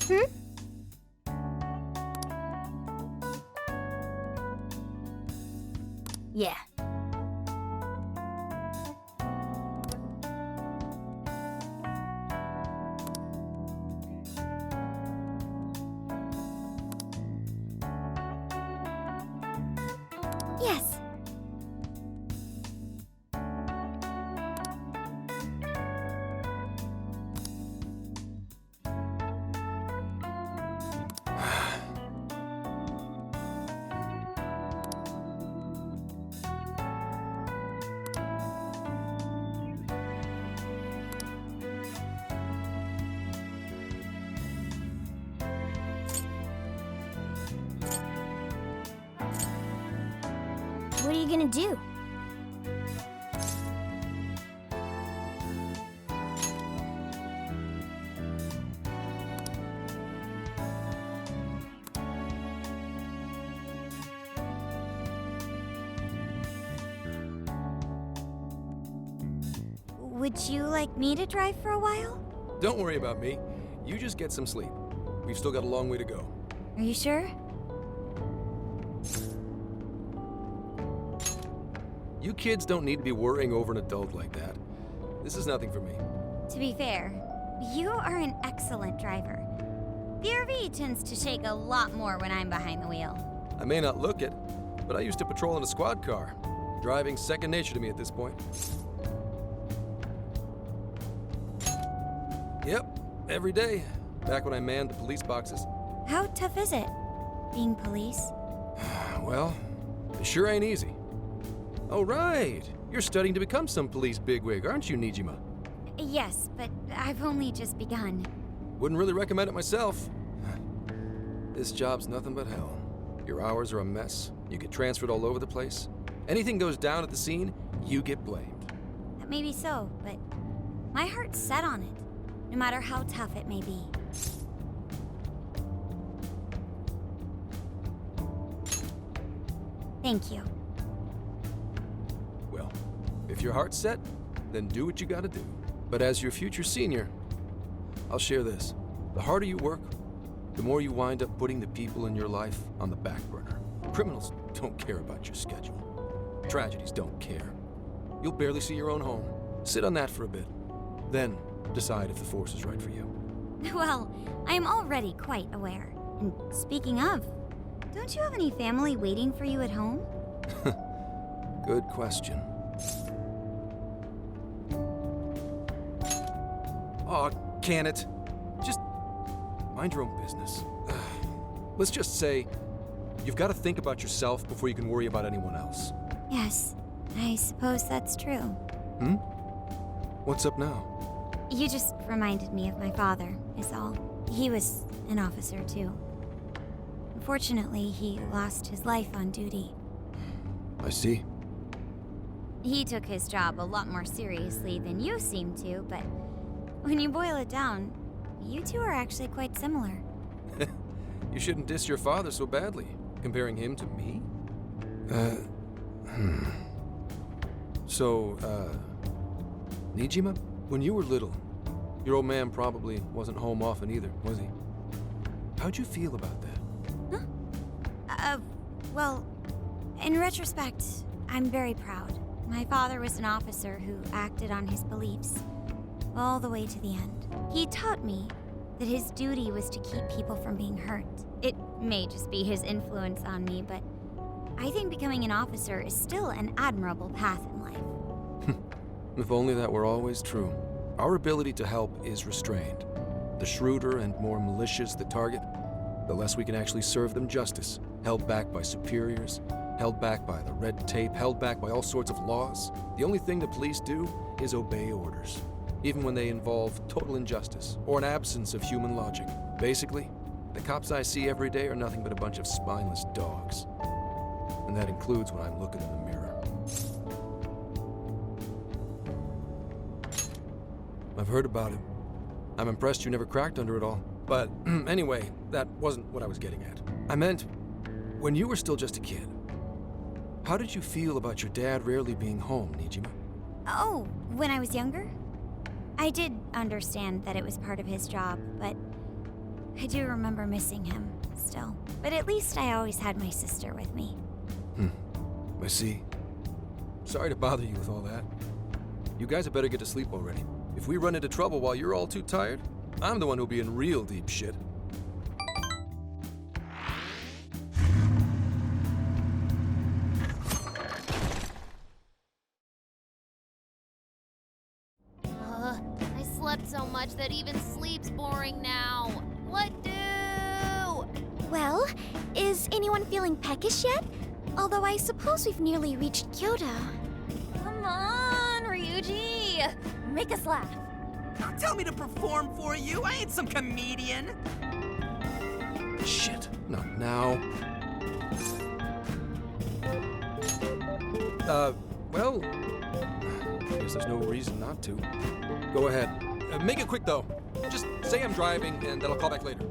Hmm? Yeah. Yes. What are you gonna do? Would you like me to drive for a while? Don't worry about me. You just get some sleep. We've still got a long way to go. Are you sure? You kids don't need to be worrying over an adult like that. This is nothing for me. To be fair, you are an excellent driver. The RV tends to shake a lot more when I'm behind the wheel. I may not look it, but I used to patrol in a squad car. Driving's second nature to me at this point. Yep, every day. Back when I manned the police boxes. How tough is it, being police? Well, it sure ain't easy. Oh, right. You're studying to become some police bigwig, aren't you, Nijima? Yes, but I've only just begun. Wouldn't really recommend it myself. This job's nothing but hell. Your hours are a mess. You get transferred all over the place. Anything goes down at the scene, you get blamed. That may be so, but my heart's set on it, no matter how tough it may be. Thank you. Well, if your heart's set, then do what you gotta do. But as your future senior, I'll share this. The harder you work, the more you wind up putting the people in your life on the back burner. Criminals don't care about your schedule. Tragedies don't care. You'll barely see your own home. Sit on that for a bit. Then decide if the force is right for you. Well, I am already quite aware. And speaking of, don't you have any family waiting for you at home? Good question. Aw, can it? Just mind your own business. Let's just say you've got to think about yourself before you can worry about anyone else. Yes, I suppose that's true. Hmm? What's up now? You just reminded me of my father, is all. He was an officer, too. Unfortunately, he lost his life on duty. I see. He took his job a lot more seriously than you seem to, but when you boil it down, you two are actually quite similar. You shouldn't diss your father so badly, comparing him to me. So, Nijima, when you were little, your old man probably wasn't home often either, was he? How'd you feel about that? Well, in retrospect, I'm very proud. My father was an officer who acted on his beliefs all the way to the end. He taught me that his duty was to keep people from being hurt. It may just be his influence on me, but I think becoming an officer is still an admirable path in life. If only that were always true. Our ability to help is restrained. The shrewder and more malicious the target, the less we can actually serve them justice. Held back by superiors, held back by the red tape, held back by all sorts of laws. The only thing the police do is obey orders, even when they involve total injustice or an absence of human logic. Basically, the cops I see every day are nothing but a bunch of spineless dogs. And that includes when I'm looking in the mirror. I've heard about it. I'm impressed you never cracked under it all. But anyway, that wasn't what I was getting at. I meant, when you were still just a kid, how did you feel about your dad rarely being home, Nijima? Oh, when I was younger? I did understand that it was part of his job, but I do remember missing him, still. But at least I always had my sister with me. I see. Sorry to bother you with all that. You guys had better get to sleep already. If we run into trouble while you're all too tired, I'm the one who'll be in real deep shit. I slept so much that even sleep's boring now. What do? Well, is anyone feeling peckish yet? Although I suppose we've nearly reached Kyoto. Come on, Ryuji! Make us laugh. Don't tell me to perform for you. I ain't some comedian. Shit, not now. Well, guess there's no reason not to. Go ahead. Make it quick, though. Just say I'm driving, and then I'll call back later.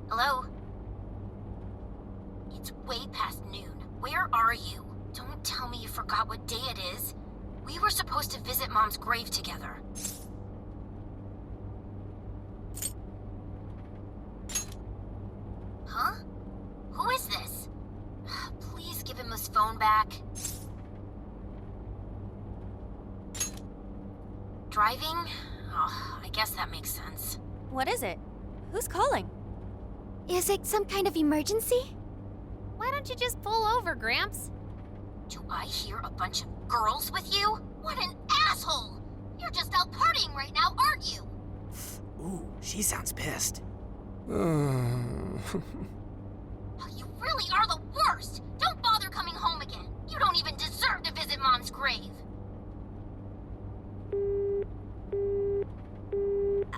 Hello? It's way past noon. Where are you? Don't tell me you forgot what day it is. We were supposed to visit Mom's grave together. Huh? Who is this? Please give him his phone back. Driving? Oh, I guess that makes sense. What is it? Who's calling? Is it some kind of emergency? Why don't you just pull over, Gramps? Do I hear a bunch of girls with you? What an asshole! You're just out partying right now, aren't you? Ooh, she sounds pissed. You really are the worst! Don't bother coming home again. You don't even deserve to visit Mom's grave.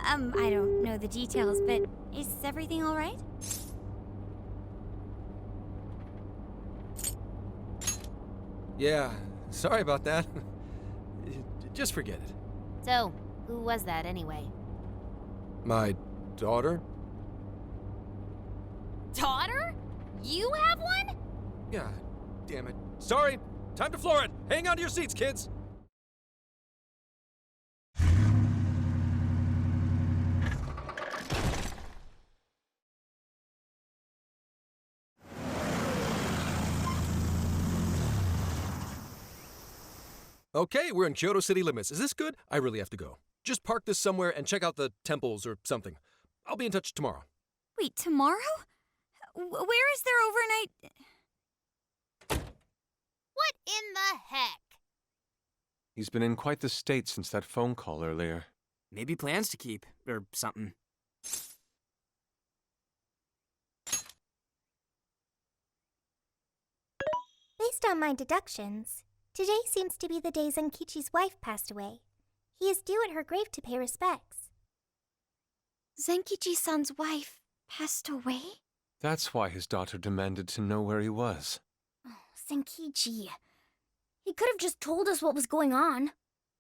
I don't know the details, but is everything all right? Yeah, sorry about that. Just forget it. So, who was that anyway? My daughter? Daughter? You have one? Yeah, damn it. Sorry, time to floor it. Hang on to your seats, kids. Okay, we're in Kyoto city limits. Is this good? I really have to go. Just park this somewhere and check out the temples or something. I'll be in touch tomorrow. Wait, tomorrow? Where is there overnight? What in the heck? He's been in quite the state since that phone call earlier. Maybe plans to keep, or something. Based on my deductions, today seems to be the day Zenkichi's wife passed away. He is due at her grave to pay respects. Zenkichi-san's wife passed away? That's why his daughter demanded to know where he was. Oh, Zenkichi. He could have just told us what was going on.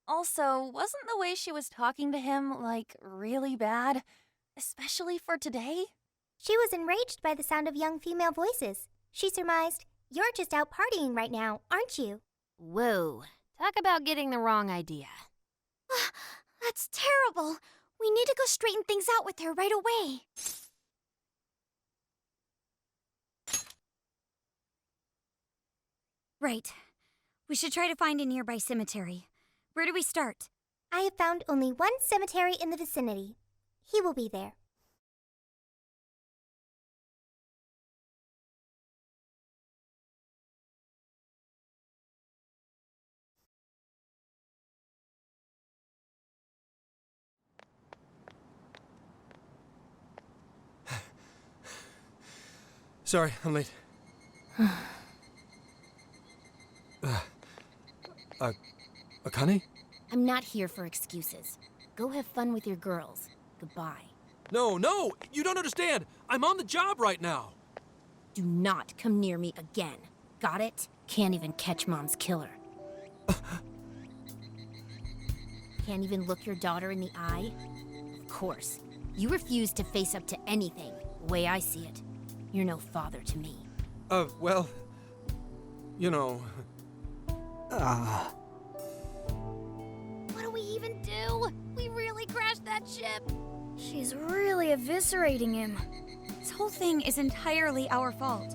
Also, wasn't the way she was talking to him, like, really bad? Especially for today? She was enraged by the sound of young female voices. She surmised, "You're just out partying right now, aren't you?" Whoa. Talk about getting the wrong idea. That's terrible. We need to go straighten things out with her right away. Right. We should try to find a nearby cemetery. Where do we start? I have found only one cemetery in the vicinity. He will be there. Sorry, I'm late. Akane? I'm not here for excuses. Go have fun with your girls. Goodbye. No, you don't understand. I'm on the job right now. Do not come near me again. Got it? Can't even catch Mom's killer. Can't even look your daughter in the eye? Of course. You refuse to face up to anything, the way I see it. You're no father to me. Well, you know... What do we even do? ship. She's really eviscerating him. This whole thing is entirely our fault.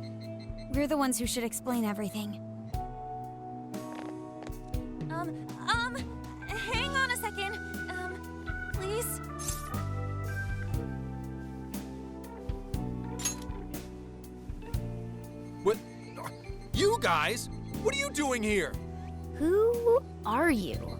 We're the ones who should explain everything. Hang on a second. Please? What? You guys? What are you doing here? Who are you?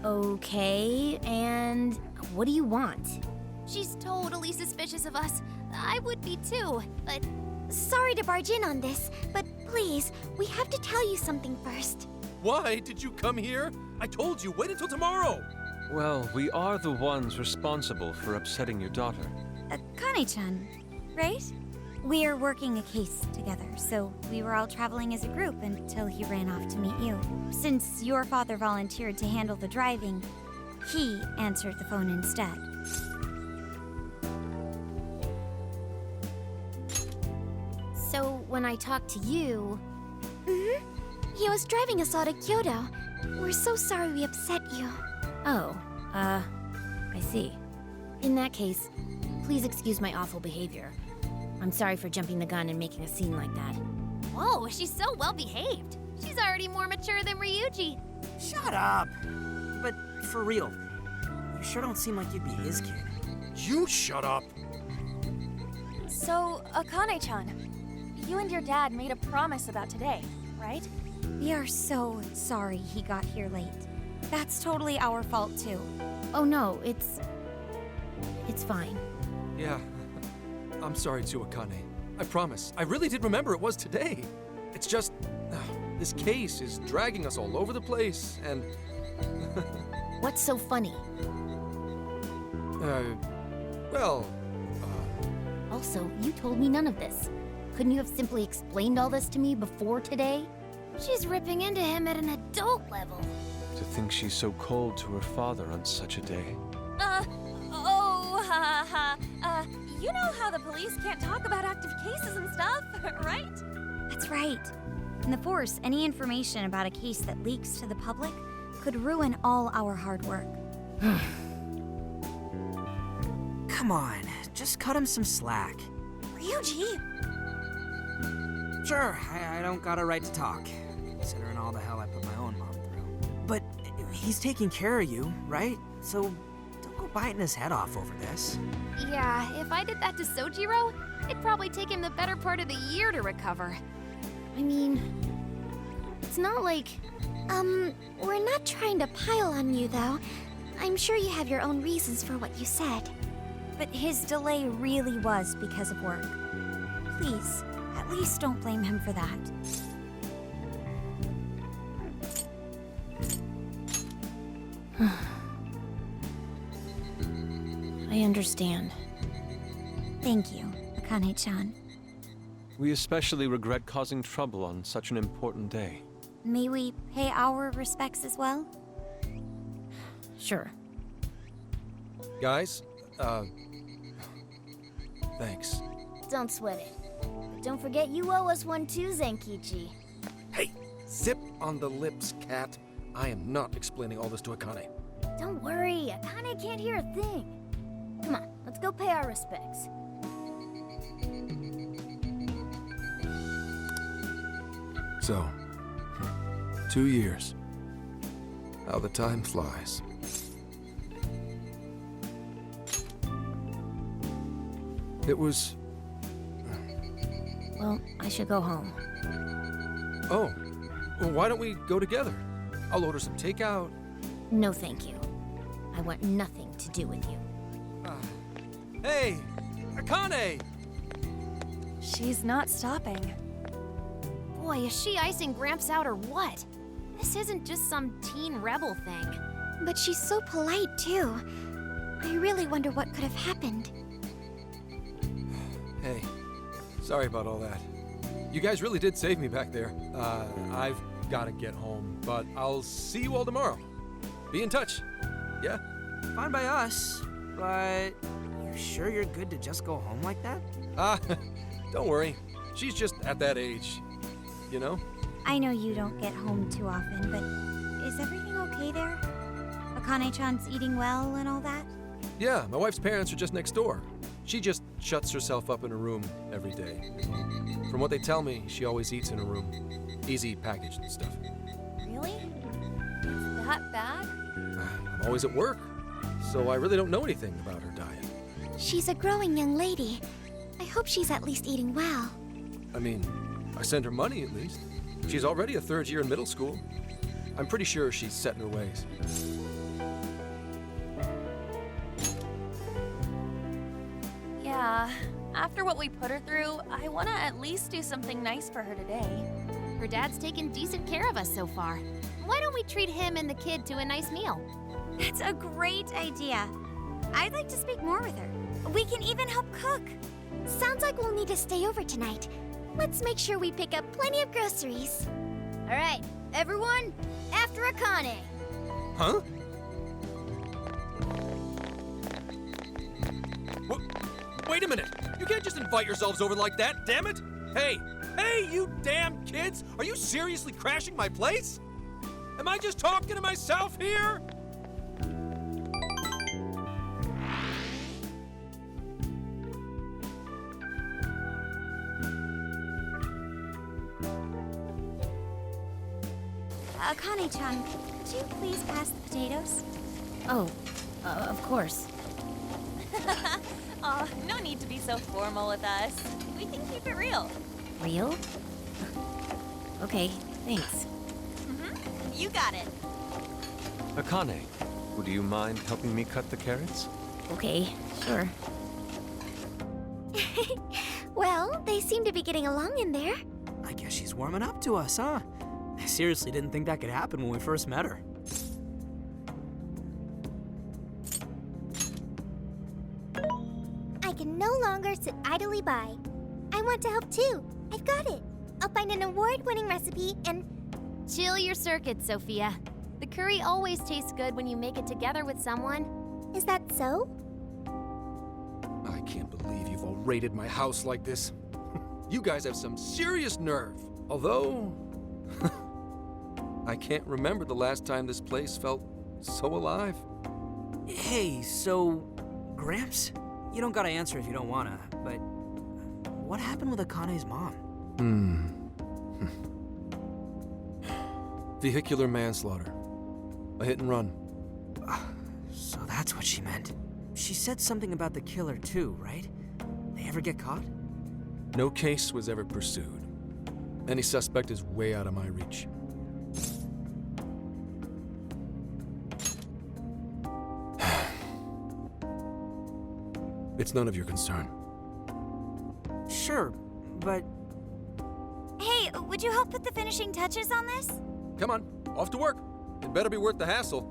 Okay, and what do you want? She's totally suspicious of us. I would be too, but Sorry to barge in on this, but please, we have to tell you something first. Why did you come here? I told you, wait until tomorrow. Well, we are the ones responsible for upsetting your daughter. Akane-chan, right? We're working a case together, so we were all traveling as a group until he ran off to meet you. Since your father volunteered to handle the driving, he answered the phone instead. So when I talked to you, He was driving us all to Kyoto. We're so sorry we upset you. I see. In that case, please excuse my awful behavior. I'm sorry for jumping the gun and making a scene like that. whoa, she's so well behaved. She's already more mature than Ryuji. Shut up. But for real, you sure don't seem like you'd be his kid. You shut up. So, Akane-chan, you and your dad made a promise about today, right? We are so sorry he got here late. That's totally our fault, too. Oh no, it's fine. Yeah, I'm sorry too, Akane. I promise. I really did remember it was today. It's just, this case is dragging us all over the place, and... What's so funny? Well... Also, you told me none of this. Couldn't you have simply explained all this to me before today? She's ripping into him at an adult level. To think she's so cold to her father on such a day. You know how the police can't talk about active cases and stuff, right? That's right. In the Force, any information about a case that leaks to the public could ruin all our hard work. Come on, just cut him some slack. Ryuji! Sure, I don't got a right to talk, considering all the hell I put my own mom through. But he's taking care of you, right? So don't go biting his head off over this. Yeah, if I did that to Sojiro, it'd probably take him the better part of the year to recover. I mean, it's not like... We're not trying to pile on you, though. I'm sure you have your own reasons for what you said. But his delay really was because of work. Please, at least don't blame him for that. I understand. Thank you, Akane-chan. We especially regret causing trouble on such an important day. May we pay our respects as well? Sure. Guys, thanks. Don't sweat it. But don't forget you owe us one too, Zenkichi. Hey, zip on the lips, cat. I am not explaining all this to Akane. Don't worry, Akane can't hear a thing. Come on, let's go pay our respects. So, 2 years. How the time flies. It was... Well, I should go home. Oh, well, why don't we go together? I'll order some takeout. No, thank you. I want nothing to do with you. Hey, Akane! She's not stopping. Boy, is she icing Gramps out or what? This isn't just some teen rebel thing. But she's so polite, too. I really wonder what could have happened. Hey, sorry about all that. You guys really did save me back there. I've got to get home, but I'll see you all tomorrow. Be in touch. Yeah? Fine by us, but you sure you're good to just go home like that? Don't worry. She's just at that age, you know? I know you don't get home too often, but is everything okay there? Akane-chan's eating well and all that? Yeah, my wife's parents are just next door. She just shuts herself up in her room every day. From what they tell me, she always eats in her room. Easy packaged stuff. Really? It's that bad? I'm always at work, so I really don't know anything about her diet. She's a growing young lady. I hope she's at least eating well. I mean, I send her money at least. She's already a third year in middle school. I'm pretty sure she's set in her ways. Yeah. After what we put her through, I want to at least do something nice for her today. Her dad's taken decent care of us so far. Why don't we treat him and the kid to a nice meal? That's a great idea. I'd like to speak more with her. We can even help cook. Sounds like we'll need to stay over tonight. Let's make sure we pick up plenty of groceries. All right, everyone, after Akane. Huh? Wait a minute! You can't just invite yourselves over like that, damn it! Hey! Hey, you damn kids! Are you seriously crashing my place? Am I just talking to myself here? Akane-chan, could you please pass the potatoes? Oh, of course. Oh, no need to be so formal with us. We can keep it real. Real? Okay, thanks. You got it. Akane, would you mind helping me cut the carrots? Okay, sure. Well, they seem to be getting along in there. I guess she's warming up to us, huh? I seriously didn't think that could happen when we first met her. I can no longer sit idly by. I want to help too. I've got it. I'll find an award-winning recipe and... Chill your circuits, Sophia. The curry always tastes good when you make it together with someone. Is that so? I can't believe you've all raided my house like this. You guys have some serious nerve. Although, I can't remember the last time this place felt so alive. Hey, so, Gramps? You don't gotta answer if you don't wanna, but what happened with Akane's mom? Vehicular manslaughter. A hit and run. So that's what she meant. She said something about the killer too, right? They ever get caught? No case was ever pursued. Any suspect is way out of my reach. It's none of your concern. Sure, but Hey, would you help put the finishing touches on this? Come on, off to work. It better be worth the hassle.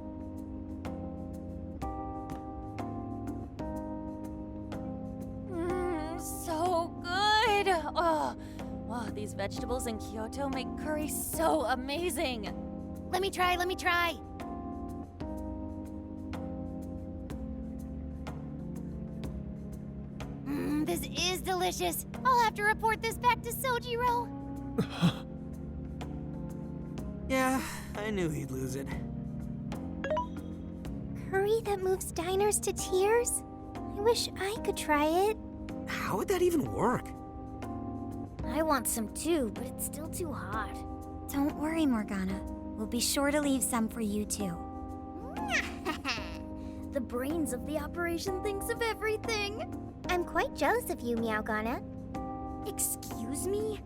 So good. Oh, these vegetables in Kyoto make curry so amazing. Let me try. This is delicious. I'll have to report this back to Sojiro. yeah, I knew he'd lose it. Curry that moves diners to tears? I wish I could try it. How would that even work? I want some too, but it's still too hot. Don't worry, Morgana. We'll be sure to leave some for you too. The brains of the operation thinks of everything. I'm quite jealous of you, Meowgana. Excuse me?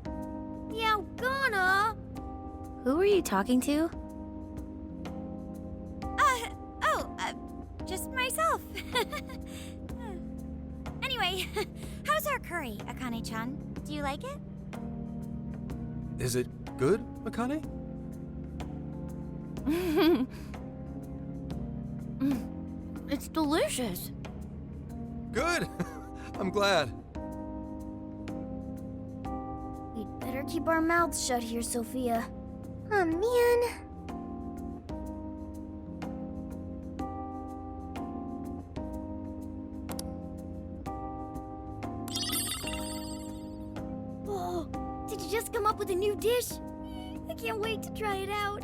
Meowgana? Who are you talking to? Just myself. Anyway, how's our curry, Akane-chan? Do you like it? Is it good, Akane? It's delicious. Good! I'm glad. We'd better keep our mouths shut here, Sophia. Oh, man. Oh, did you just come up with a new dish? I can't wait to try it out.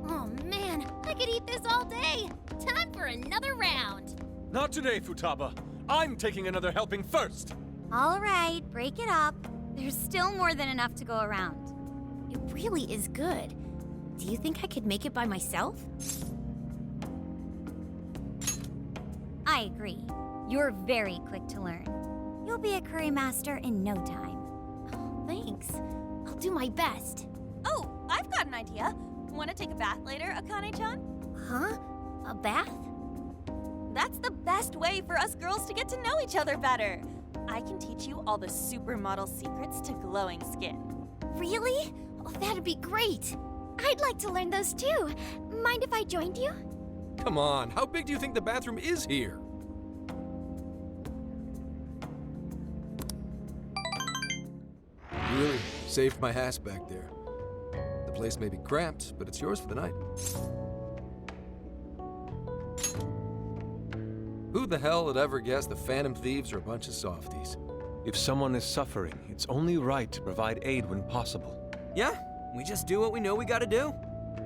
Oh man, I could eat this all day. Time for another round. Not today, Futaba. I'm taking another helping first. All right, break it up. There's still more than enough to go around. It really is good. Do you think I could make it by myself? I agree. You're very quick to learn. You'll be a curry master in no time. Oh, thanks. I'll do my best. Oh, I've got an idea. Want to take a bath later, Akane-chan? Huh? A bath? That's the best way for us girls to get to know each other better. I can teach you all the supermodel secrets to glowing skin. Really? Oh, that'd be great. I'd like to learn those too. Mind if I joined you? Come on, how big do you think the bathroom is here? You really saved my ass back there. The place may be cramped, but it's yours for the night. Who the hell would ever guess the Phantom Thieves are a bunch of softies? If someone is suffering, it's only right to provide aid when possible. Yeah, we just do what we know we gotta do.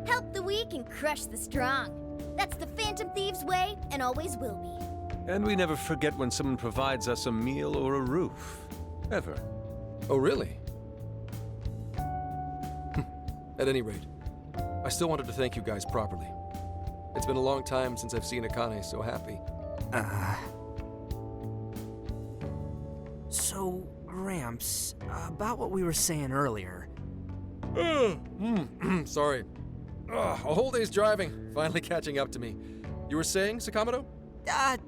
Help the weak and crush the strong. That's the Phantom Thieves way and always will be. And we never forget when someone provides us a meal or a roof. Ever. Oh, really? At any rate, I still wanted to thank you guys properly. It's been a long time since I've seen Akane so happy. So, Gramps, about what we were saying earlier. Sorry. A whole day's driving, finally catching up to me. You were saying, Sakamoto?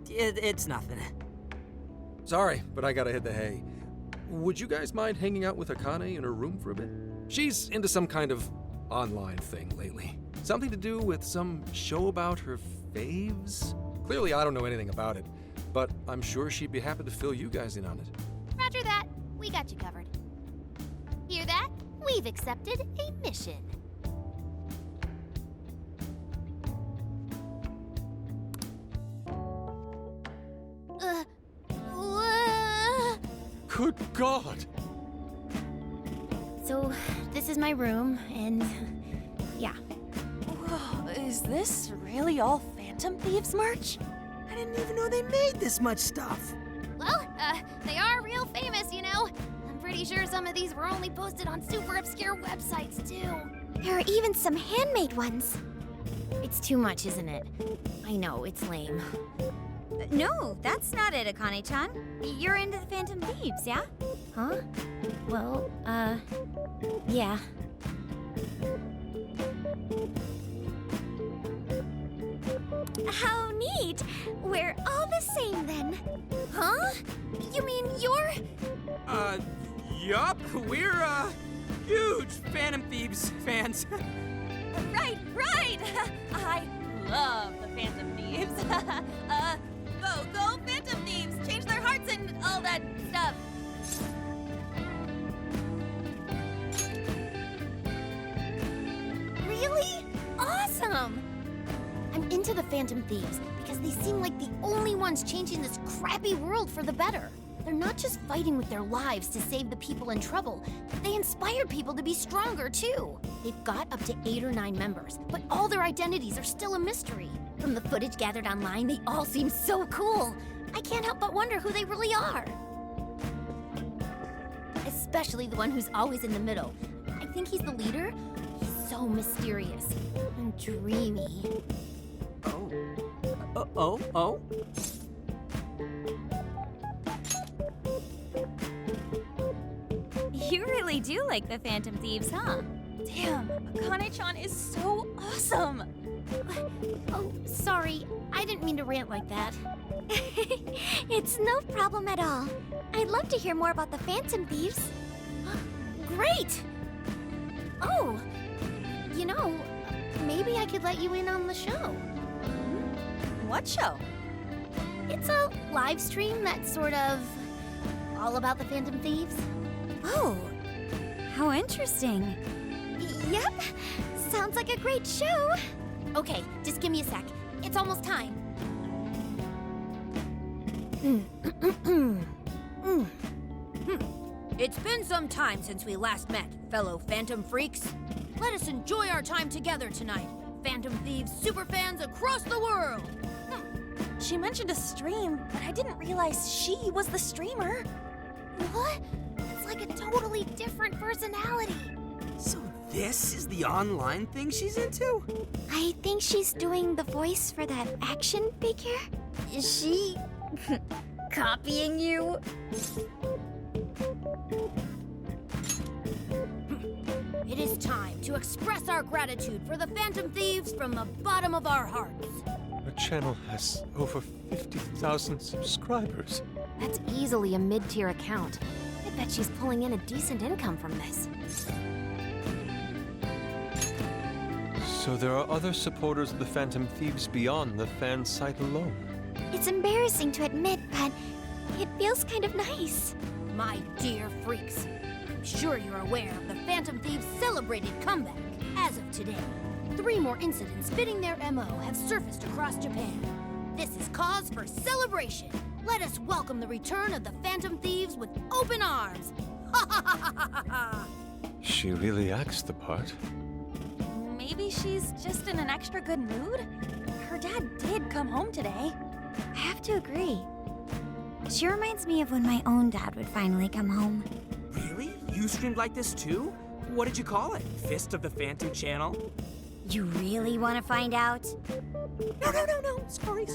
It's nothing. Sorry, but I gotta hit the hay. Would you guys mind hanging out with Akane in her room for a bit? She's into some kind of online thing lately. Something to do with some show about her faves? Clearly, I don't know anything about it, but I'm sure she'd be happy to fill you guys in on it. Roger that. We got you covered. Hear that? We've accepted a mission. Good God! So, this is my room, and yeah. Whoa, is this really all Phantom Thieves merch? I didn't even know they made this much stuff. Well, they are real famous, you know. I'm pretty sure some of these were only posted on super obscure websites, too. There are even some handmade ones. It's too much, isn't it? I know, it's lame. No, that's not it, Akane-chan. You're into the Phantom Thieves, yeah? Huh? Well, yeah. How neat! We're all the same then. Huh? You mean you're... Yup, we're, huge Phantom Thieves fans. Right! I love the Phantom Thieves. Go Phantom Thieves! Change their hearts and all that stuff. Really? Awesome! I'm into the Phantom Thieves because they seem like the only ones changing this crappy world for the better. They're not just fighting with their lives to save the people in trouble, they inspire people to be stronger too. They've got up to 8 or 9 members, but all their identities are still a mystery. From the footage gathered online, they all seem so cool. I can't help but wonder who they really are. Especially the one who's always in the middle. I think he's the leader. He's so mysterious and dreamy. Oh? You really do like the Phantom Thieves, huh? Damn, Akane-chan is so awesome. Oh, sorry. I didn't mean to rant like that. It's no problem at all. I'd love to hear more about the Phantom Thieves. Great! Oh, you know, maybe I could let you in on the show. What show? It's a live stream that's sort of all about the Phantom Thieves. Oh, how interesting. Yep, sounds like a great show. Okay, just give me a sec. It's almost time. It's been some time since we last met, fellow Phantom freaks. Let us enjoy our time together tonight, Phantom Thieves superfans across the world. She mentioned a stream, but I didn't realize she was the streamer. What? It's like a totally different personality. So this is the online thing she's into? I think she's doing the voice for that action figure. Is she copying you? It is time to express our gratitude for the Phantom Thieves from the bottom of our hearts. Her channel has over 50,000 subscribers. That's easily a mid-tier account. I bet she's pulling in a decent income from this. So there are other supporters of the Phantom Thieves beyond the fan site alone. It's embarrassing to admit, but it feels kind of nice. My dear freaks, I'm sure you're aware of the Phantom Thieves' celebrated comeback. As of today, 3 more incidents fitting their MO have surfaced across Japan. This is cause for celebration. Let us welcome the return of the Phantom Thieves with open arms. Ha ha ha ha ha ha! She really acts the part. Maybe she's just in an extra good mood? Her dad did come home today. I have to agree. She reminds me of when my own dad would finally come home. Really? You streamed like this too? What did you call it? Fist of the Phantom channel? You really want to find out? No. Sorry.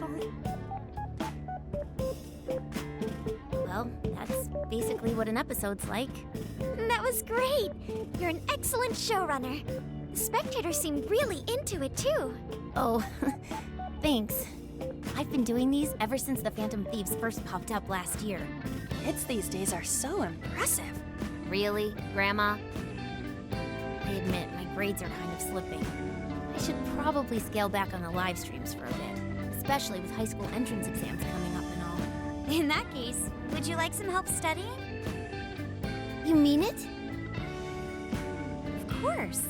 Well, that's basically what an episode's like. That was great. You're an excellent showrunner. The spectators seem really into it too. Oh, thanks. I've been doing these ever since the Phantom Thieves first popped up last year. Kids these days are so impressive. Really, Grandma? I admit, my grades are kind of slipping. I should probably scale back on the live streams for a bit, especially with high school entrance exams coming up and all. In that case, would you like some help studying? You mean it? Of course.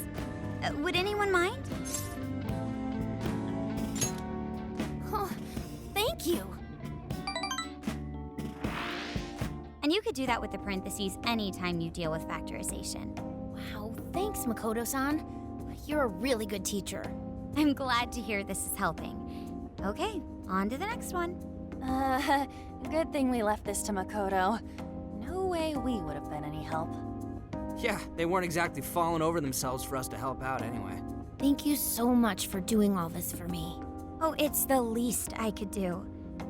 Would anyone mind? Oh, thank you. And you could do that with the parentheses anytime you deal with factorization. Wow, thanks, Makoto-san. You're a really good teacher. I'm glad to hear this is helping. Okay, on to the next one. Good thing we left this to Makoto. No way we would have been any help. Yeah, they weren't exactly falling over themselves for us to help out anyway. Thank you so much for doing all this for me. Oh, it's the least I could do.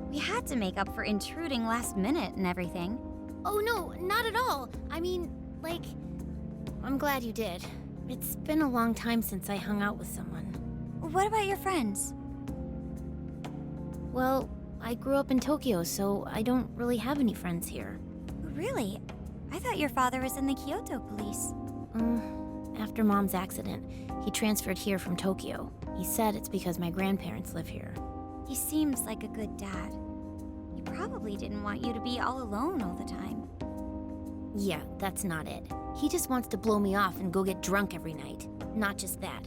We had to make up for intruding last minute and everything. Oh no, not at all. I mean, like, I'm glad you did. It's been a long time since I hung out with someone. What about your friends? Well, I grew up in Tokyo, so I don't really have any friends here. Really? I thought your father was in the Kyoto police. After Mom's accident, he transferred here from Tokyo. He said it's because my grandparents live here. He seems like a good dad. He probably didn't want you to be all alone all the time. Yeah, that's not it. He just wants to blow me off and go get drunk every night. Not just that.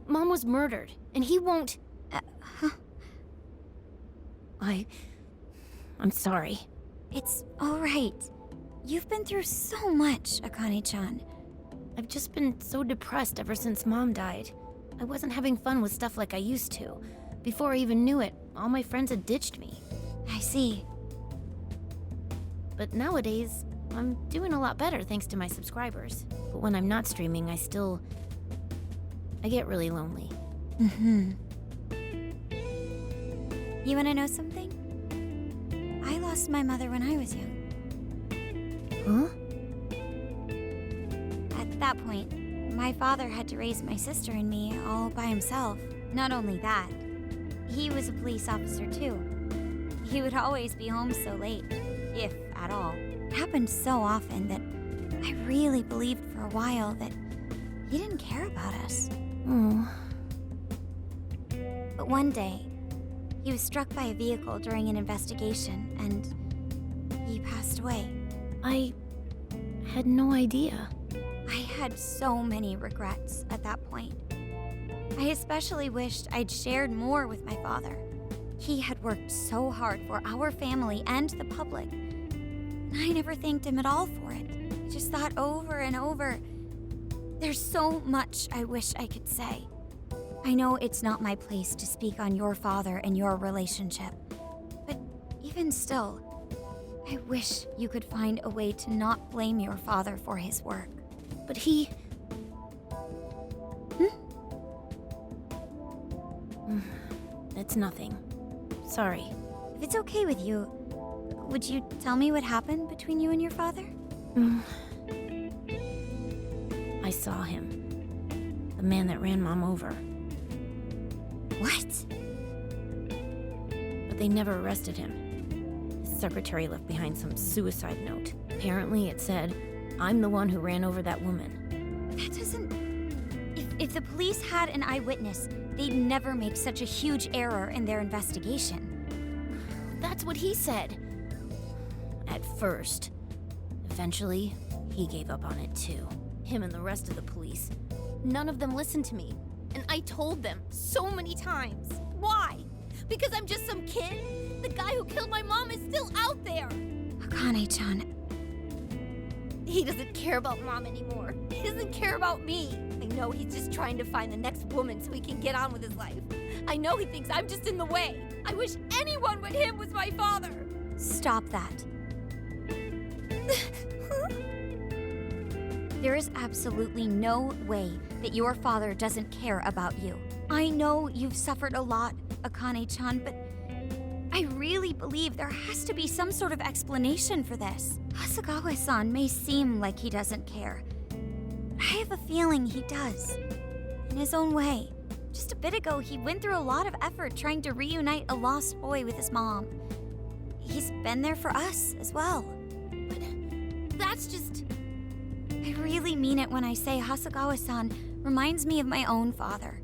Mom was murdered, and he won't... I'm sorry. It's all right. You've been through so much, Akane-chan. I've just been so depressed ever since Mom died. I wasn't having fun with stuff like I used to. Before I even knew it, all my friends had ditched me. I see. But nowadays, I'm doing a lot better thanks to my subscribers. But when I'm not streaming, I get really lonely. You wanna know something? I lost my mother when I was young. Huh? At that point, my father had to raise my sister and me all by himself. Not only that, he was a police officer too. He would always be home so late, if at all. It happened so often that I really believed for a while that he didn't care about us. Oh. But one day, he was struck by a vehicle during an investigation, and he passed away. I had no idea. I had so many regrets at that point. I especially wished I'd shared more with my father. He had worked so hard for our family and the public, and I never thanked him at all for it. I just thought over and over, there's so much I wish I could say. I know it's not my place to speak on your father and your relationship, but even still, I wish you could find a way to not blame your father for his work. But he... It's nothing. Sorry. If it's okay with you, would you tell me what happened between you and your father? I saw him. The man that ran Mom over. What? But they never arrested him. His secretary left behind some suicide note. Apparently it said, "I'm the one who ran over that woman." That doesn't... If the police had an eyewitness, they'd never make such a huge error in their investigation. That's what he said. At first. Eventually, he gave up on it too. Him and the rest of the police. None of them listened to me. And I told them so many times. Why? Because I'm just some kid? The guy who killed my mom is still out there! Akane-chan, He doesn't care about Mom anymore. He doesn't care about me. I know he's just trying to find the next woman so he can get on with his life. I know he thinks I'm just in the way. I wish anyone but him was my father. stop that. There is absolutely no way that your father doesn't care about you. I know you've suffered a lot, Akane-chan, but I really believe there has to be some sort of explanation for this. Hasegawa-san may seem like he doesn't care. I have a feeling he does. In his own way. Just a bit ago, he went through a lot of effort trying to reunite a lost boy with his mom. He's been there for us as well. But that's just... I really mean it when I say Hasegawa-san reminds me of my own father.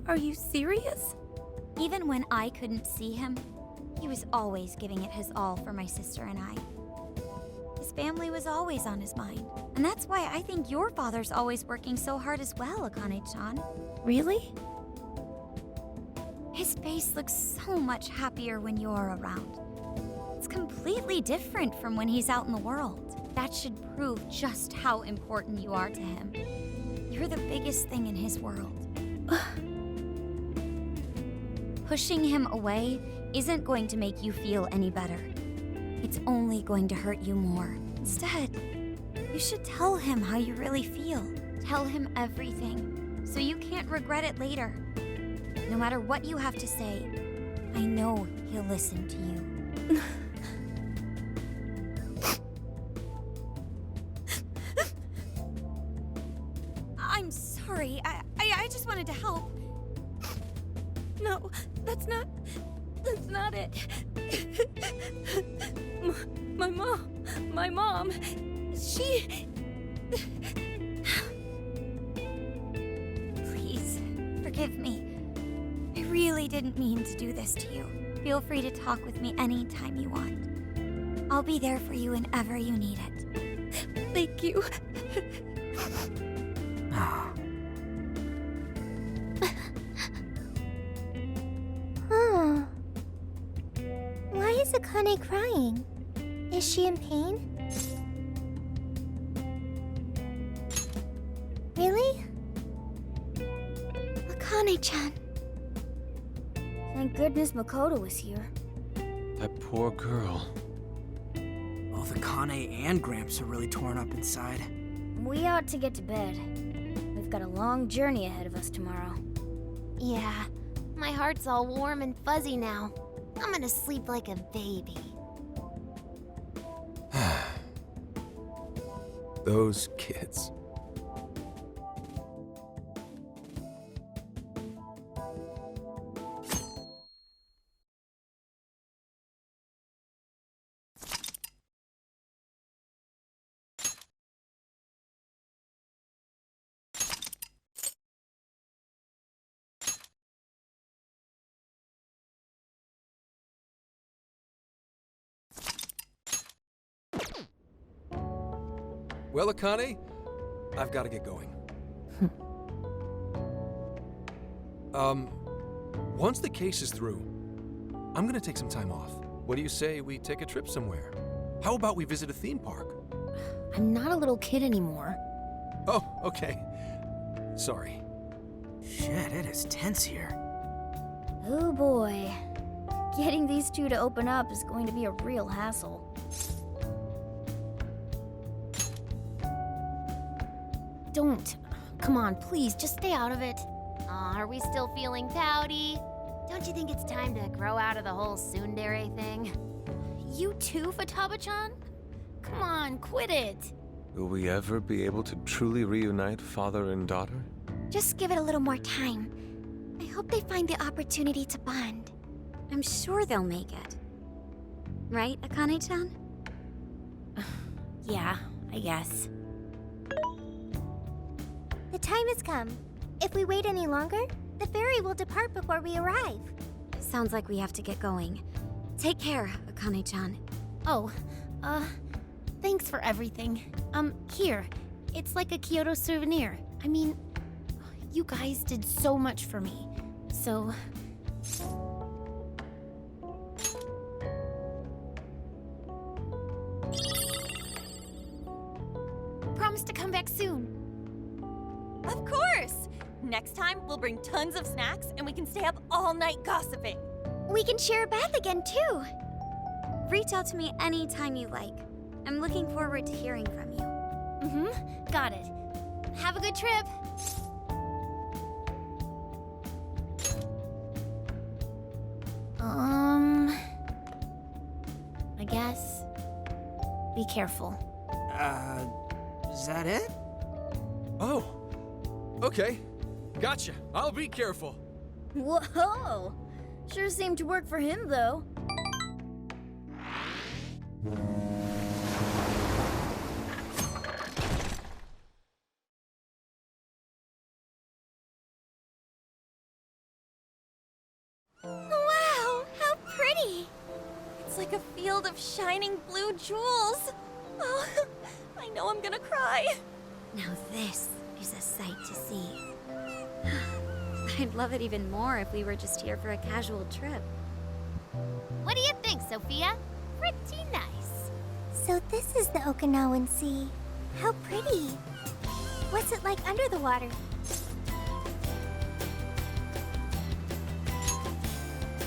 Are you serious? Even when I couldn't see him, he was always giving it his all for my sister and I. His family was always on his mind. And that's why I think your father's always working so hard as well, Akane-chan. Really? His face looks so much happier when you're around. It's completely different from when he's out in the world. That should prove just how important you are to him. You're the biggest thing in his world. Pushing him away isn't going to make you feel any better. It's only going to hurt you more. Instead, you should tell him how you really feel. Tell him everything, so you can't regret it later. No matter what you have to say, I know he'll listen to you. I'm sorry. I just wanted to help. No, that's not it. My mom, she... Please, forgive me. I really didn't mean to do this to you. Feel free to talk with me anytime you want. I'll be there for you whenever you need it. Thank you. Huh. Why is Akane crying? Is she in pain? Really? Akane-chan. Thank goodness Makoto was here. That poor girl. Both Akane and Gramps are really torn up inside. We ought to get to bed. We've got a long journey ahead of us tomorrow. Yeah, my heart's all warm and fuzzy now. I'm gonna sleep like a baby. Those kids. Well, Akane, I've got to get going. Once the case is through, I'm gonna take some time off. What do you say we take a trip somewhere? How about we visit a theme park? I'm not a little kid anymore. Oh, okay. Sorry. Shit, it is tense here. Oh boy. Getting these two to open up is going to be a real hassle. Don't. Come on, please, just stay out of it. Aw, are we still feeling pouty? Don't you think it's time to grow out of the whole tsundere thing? You too, Futaba-chan? Come on, quit it. Will we ever be able to truly reunite father and daughter? Just give it a little more time. I hope they find the opportunity to bond. I'm sure they'll make it. Right, Akane-chan? Yeah, I guess. The time has come. If we wait any longer, the ferry will depart before we arrive. Sounds like we have to get going. Take care, Akane-chan. Oh, thanks for everything. Here. It's like a Kyoto souvenir. I mean, you guys did so much for me. So... Promise to come back soon. Of course! Next time, we'll bring tons of snacks and we can stay up all night gossiping. We can share a bath again, too. Reach out to me anytime you like. I'm looking forward to hearing from you. Got it. Have a good trip. I guess. Be careful. Is that it? Oh, okay. Gotcha. I'll be careful. Whoa! Sure seemed to work for him, though. Wow, how pretty! It's like a field of shining blue jewels. Oh, I know I'm gonna cry. Now this is a sight to see. I'd love it even more if we were just here for a casual trip. What do you think, Sophia? Pretty nice. So this is the Okinawan Sea. How pretty. What's it like under the water?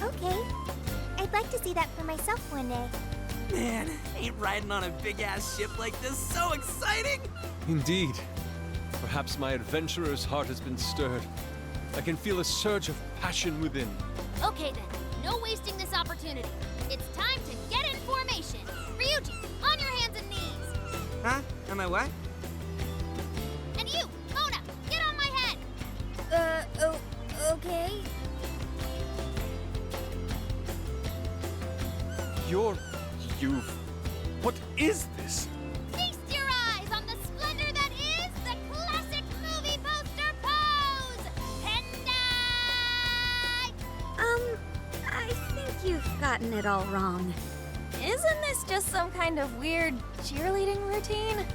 Okay. I'd like to see that for myself one day. Man, ain't riding on a big-ass ship like this so exciting? Indeed. Perhaps my adventurer's heart has been stirred. I can feel a surge of passion within. Okay then, no wasting this opportunity. It's time to get in formation. Ryuji, on your hands and knees. Huh? Am I what? And you, Mona, get on my head. Okay. What is this? Feast your eyes on the splendor that is the classic movie poster pose! Pendai! I think you've gotten it all wrong. Isn't this just some kind of weird cheerleading routine?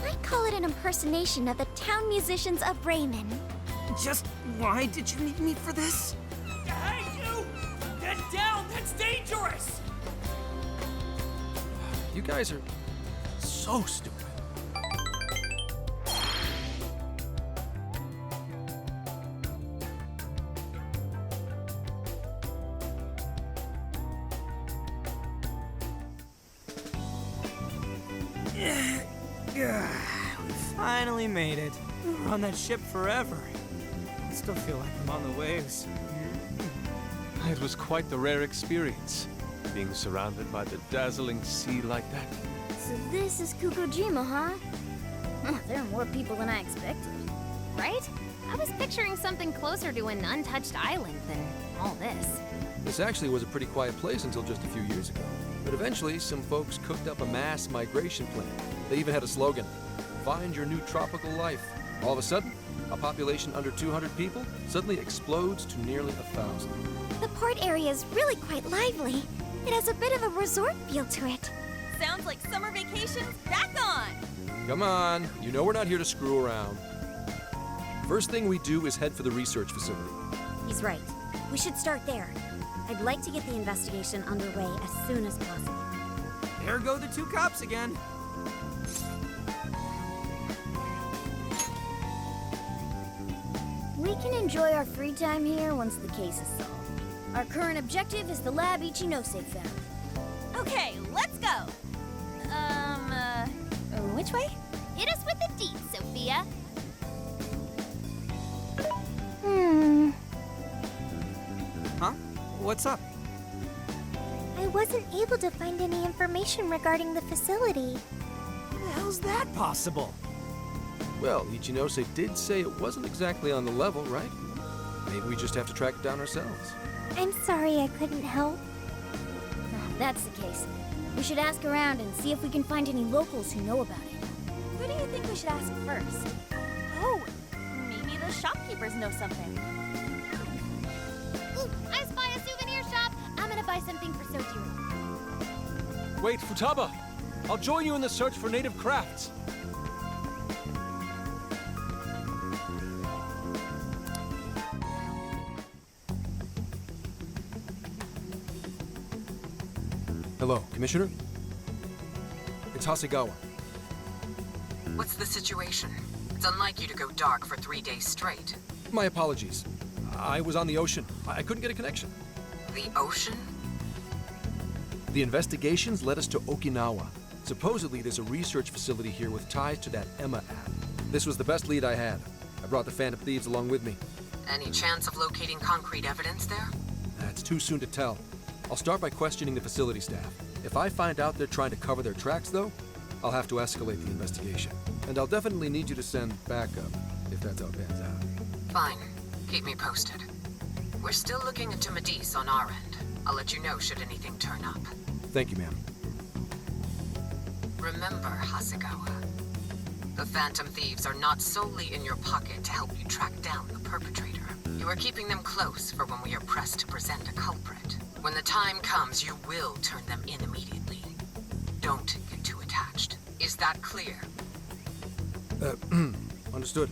I'd call it an impersonation of the town musicians of Bremen. Just why did you need me for this? Hey, you! Get down! That's dangerous! You guys are so stupid. We finally made it. We're on that ship forever. I still feel like I'm on the waves. It was quite the rare experience, being surrounded by the dazzling sea like that. So this is Kukujima, huh? There are more people than I expected. Right? I was picturing something closer to an untouched island than all this. This actually was a pretty quiet place until just a few years ago. But eventually, some folks cooked up a mass migration plan. They even had a slogan, "Find your new tropical life." All of a sudden, a population under 200 people suddenly explodes to nearly 1,000. The port area is really quite lively. It has a bit of a resort feel to it. Sounds like summer vacation's back on! Come on, you know we're not here to screw around. First thing we do is head for the research facility. He's right. We should start there. I'd like to get the investigation underway as soon as possible. There go the 2 cops again. We can enjoy our free time here once the case is solved. Our current objective is the lab Ichinose found. Okay, let's go. Which way? Hit us with the deets, Sophia. Huh? What's up? I wasn't able to find any information regarding the facility. How the hell's that possible? Well, Ichinose did say it wasn't exactly on the level, right? Maybe we just have to track it down ourselves. I'm sorry I couldn't help. If that's the case, we should ask around and see if we can find any locals who know about it. Who do you think we should ask first? Oh, maybe the shopkeepers know something. Ooh, I spy a souvenir shop. I'm gonna buy something for Sojiro. Wait, Futaba! I'll join you in the search for native crafts. Hello, Commissioner? It's Hasegawa. What's the situation? It's unlike you to go dark for 3 days straight. My apologies. I was on the ocean. I couldn't get a connection. The ocean? The investigations led us to Okinawa. Supposedly, there's a research facility here with ties to that Emma app. This was the best lead I had. I brought the Phantom Thieves along with me. Any chance of locating concrete evidence there? It's too soon to tell. I'll start by questioning the facility staff. If I find out they're trying to cover their tracks, though, I'll have to escalate the investigation. And I'll definitely need you to send backup, if that's how it pans out. Fine. Keep me posted. We're still looking into Medice on our end. I'll let you know should anything turn up. Thank you, ma'am. Remember, Hasegawa, the Phantom Thieves are not solely in your pocket to help you track down the perpetrator. You are keeping them close for when we are pressed to present a culprit. When the time comes, you will turn them in immediately. Don't get too attached. Is that clear? Understood.